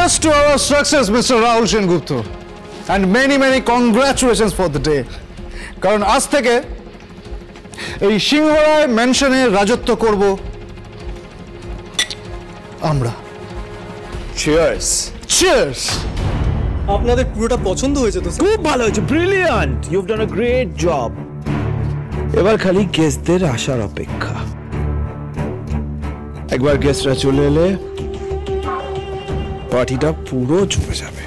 Cheers to our success, Mr. Rahul Sengupta, and many congratulations for the day. কারণ আজ থেকে এই সিংহরায় মেনশনে রাজত্ব করব আমরা। Cheers. Cheers. আপনাদের পুরোটা পছন্দ হয়েছে তো? খুব ভালো হয়েছে, brilliant, you have done a great job. এবার খালি গেস্টদের আসার অপেক্ষা। একবার গেস্টরা চলে এলে পার্টিটা পুরো জমে যাবে।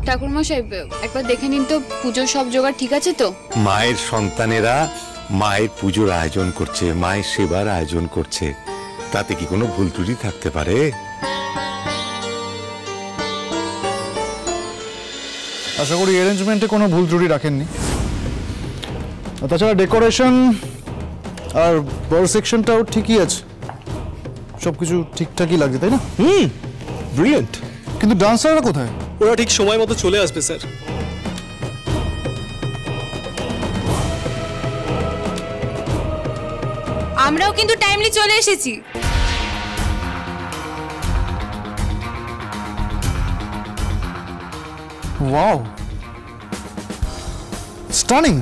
ঠাকুরমশাই একবার দেখে নিন তো পুজোর সব জোগাড় ঠিক আছে তো? মায়ের সন্তানেরা মায়ের পুজোর আয়োজন করছে, মায়ের সেবার আয়োজন করছে, তাতে কি কোনো ভুল ত্রুটি থাকতে পারে? আশা করি অ্যারেঞ্জমেন্টে কোনো ভুল ত্রুটি রাখেননি। তাছাড়া ডেকোরেশন আর বড় সেকশনটাও ঠিকই আছে, সবকিছু ঠিকঠাকই লাগছে, তাই না? ব্রিলিয়ান্ট। কিন্তু ডান্সাররা কোথায়? ওরা ঠিক সময় মতো চলে আসবে স্যার। আমরাও কিন্তু টাইমলি চলে এসেছি। Wow, stunning.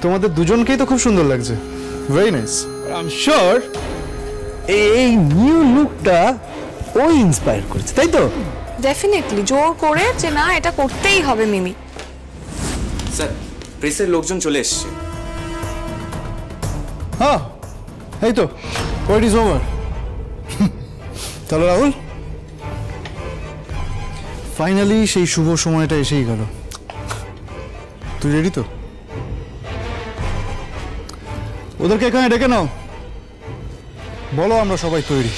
তোমাদের দুজনকেই তো খুব সুন্দর লাগছে, very nice. I am sure এই নিউ লুকটা ওই ইন্সপায়ার করেছে, তাই তো? ডেফিনেটলি জোর করে যে না এটা করতেই হবে মিমি। স্যার, প্রেসের লোকজন চলে এসেছে। হ্যাঁ, এই তো ওয়েট ইজ ওভার। তাহলে রাহুল, ফাইনালি সেই শুভ সময়টা এসেই গেল। তুই রেডি তো? ওদেরকে এখানে ডেকে নাও, বলো আমরা সবাই তৈরি।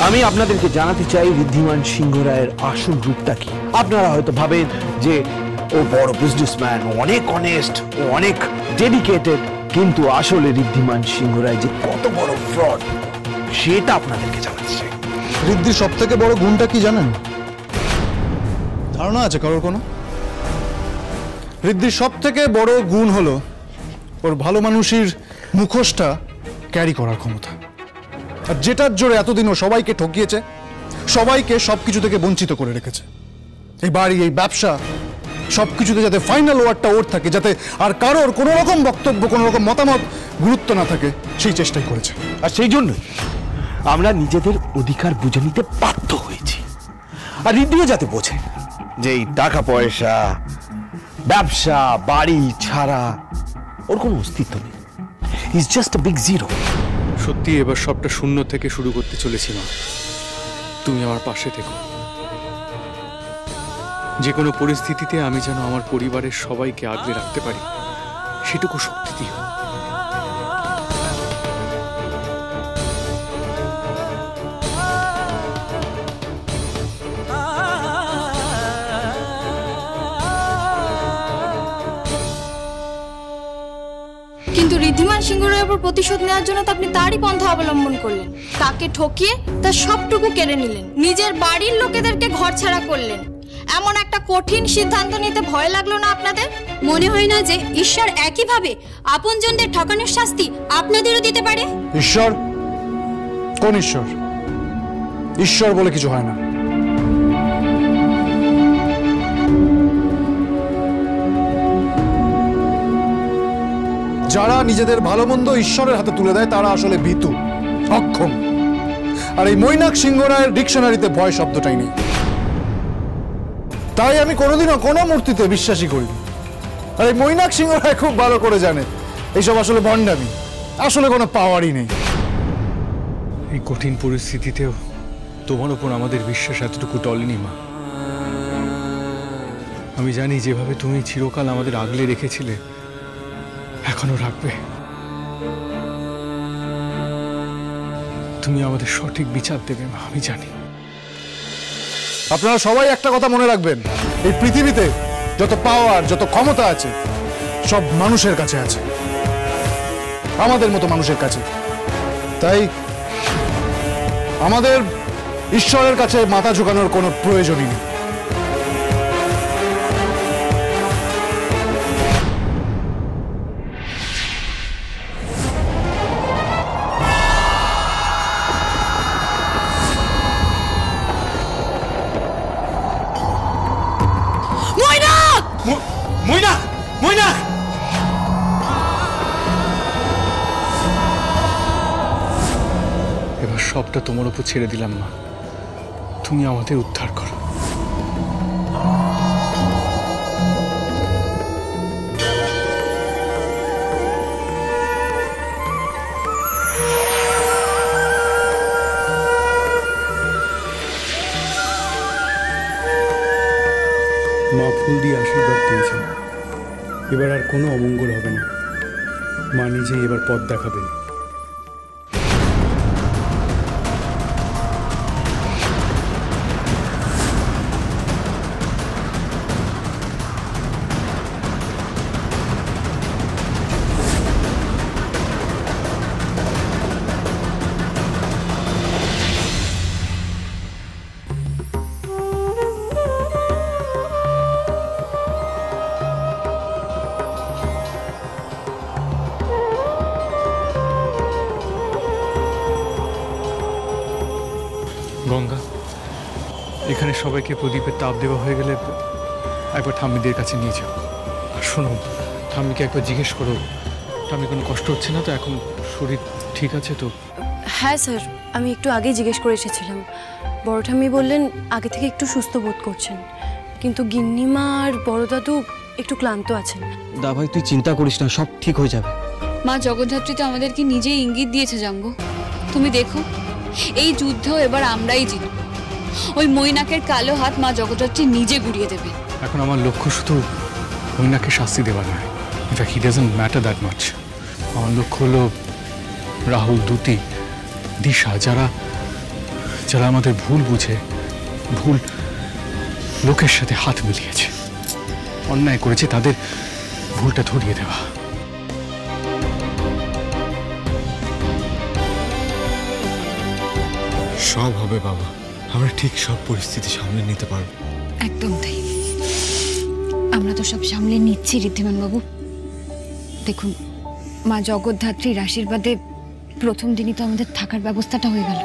আমি আপনাদেরকে জানাতে চাই ঋদ্ধিমান সিংহ রায়ের আসল রূপটা কি। আপনারা হয়তো ভাবেন যে ও বড় বিজনেসম্যান, অনেক অনেস্ট, ও অনেক ডেডিকেটেড, কিন্তু আসলে ঋদ্ধিমান সিংহ রায় যে কত বড় ফ্রড সেটা আপনাদেরকে জানাতে চাই। ঋদ্ধির সব থেকে বড় গুণটা কি জানেন? ধারণা আছে কারোর কোনো? ঋদ্ধির সব থেকে বড় গুণ হলো ওর ভালো মানুষের মুখোশটা ক্যারি করার ক্ষমতা। আর যেটার জোরে এতদিন ও সবাইকে ঠকিয়েছে, সবাইকে সবকিছু থেকে বঞ্চিত করে রেখেছে। এই বাড়ি, এই ব্যবসা, সবকিছুতে যাতে ফাইনাল ওয়ার্ডটা ওর থাকে, যাতে আর কারোর কোনো রকম বক্তব্য, কোনো রকম মতামত গুরুত্ব না থাকে, সেই চেষ্টাই করেছে। আর সেই জন্যই আমরা নিজেদের অধিকার বুঝে নিতে বাধ্য হয়েছি। আর ঋদ্ধিও যাতে বোঝে যে এই টাকা পয়সা, ব্যবসা, বাড়ি ছাড়া ওর কোনো অস্তিত্ব নেই। Is just a big zero. সত্যি এবার সবটা শূন্য থেকে শুরু করতে চলেছি মা। তুমি আমার পাশে থেকো। যে কোনো পরিস্থিতিতে আমি যেন আমার পরিবারের সবাইকে আগলে রাখতে পারি, সেটুকু শক্তি দিও। কিন্তু ঋদ্ধিমান সিংহ রায়ের উপর প্রতিশোধ নেওয়ার জন্য তো আপনি তারই পন্থা অবলম্বন করলেন। তাকে ঠকিয়ে তার সবটুকু কেড়ে নিলেন, নিজের বাড়ির লোকেদেরকে ঘরছাড়া করলেন। এমন একটা কঠিন সিদ্ধান্ত নিতে ভয় লাগলো না আপনাদের? মনে হয় না যে ঈশ্বর একইভাবে আপনজনদের ঠকানোর শাস্তি আপনাদেরও দিতে পারে? ঈশ্বর? কোন ঈশ্বর? ঈশ্বর বলে কিছু হয় না। যারা নিজেদের ভালো মন্দ ঈশ্বরের হাতে তুলে দেয় তারা আসলে ভীতু, অক্ষম। আর এই মৈনাক সিংহ রায়ের ডিকশনারিতে ভয় শব্দটাই নেই। তাই আমি কোনোদিনও কোনো মূর্তিতে বিশ্বাসই করিনি। আর এই মৈনাক সিংহ রায় খুব ভালো করে জানে এইসব আসলে ভণ্ডামি, আসলে কোনো পাওয়ারই নেই। এই কঠিন পরিস্থিতিতেও তোমার উপর আমাদের বিশ্বাস এতটুকু টলেনি মা। আমি জানি যেভাবে তুমি চিরকাল আমাদের আগলে রেখেছিলে এখনো রাখবে। তুমি আমাদের সঠিক বিচার দেবে মা, আমি জানি। আপনারা সবাই একটা কথা মনে রাখবেন, এই পৃথিবীতে যত পাওয়ার যত ক্ষমতা আছে সব মানুষের কাছে আছে, আমাদের মতো মানুষের কাছে। তাই আমাদের ঈশ্বরের কাছে মাথা ঝুঁকানোর কোনো প্রয়োজনই নেই। মৈনাক! মৈনাক! এবার সবটা তোমার উপর ছেড়ে দিলাম মা, তুমি আমাদের উদ্ধার করো। মা ফুল দিয়ে আশীর্বাদ দিয়েছেন, এবার আর কোনো অমঙ্গল হবে না। মা নিজেই এবার পথ দেখাবেন। গঙ্গা, এখানে সবাইকে প্রদীপের তাপ দেওয়া হয়ে গেলে একবার ঠাম্মিদের কাছে নিয়ে যাও। আর শোনো, ঠাম্মিকে একবার জিজ্ঞেস করো ঠাম্মি কোনো কষ্ট হচ্ছে না তো, এখন শরীর ঠিক আছে তো? হ্যাঁ স্যার, আমি একটু আগেই জিজ্ঞেস করে এসেছিলাম। বড় ঠাম্মি বললেন আগে থেকে একটু সুস্থ বোধ করছেন, কিন্তু গিন্নিমা আর বড় দাদু একটু ক্লান্ত আছেন। দা ভাই তুই চিন্তা করিস না, সব ঠিক হয়ে যাবে। মা জগদ্ধাত্রী তো আমাদেরকে নিজেই ইঙ্গিত দিয়েছে জাম্বো। তুমি দেখো, এই যুদ্ধেও এবার আমরাই জিতব। ওই মৈনাকের কালো হাত মা জগদ্ধাত্রী নিজে গুড়িয়ে দেবে। এখন আমার লক্ষ্য শুধু মৈনাককে শাস্তি দেওয়া নয়, in fact he doesn't matter that much. আমার লক্ষ্য হলো রাহুল, দ্যুতি, দিশা, যারা যারা আমাদের ভুল বুঝে ভুল লোকের সাথে হাত মিলিয়েছে, অন্যায় করেছে, তাদের ভুলটা ধরিয়ে দেওয়া। সব হবে বাবা, আমরা ঠিক সব পরিস্থিতি সামলে নিতে পারবো। একদম তাই, আমরা তো সব সামলে নিচ্ছি ঋদ্ধিমান বাবু। দেখুন, মা জগদ্ধাত্রীর আশীর্বাদে প্রথম দিনই তো আমাদের থাকার ব্যবস্থাটা হয়ে গেল।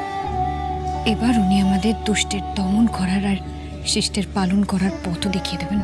এবার উনি আমাদের দুষ্টের দমন করার আর শিষ্টের পালন করার পথও দেখিয়ে দেবেন।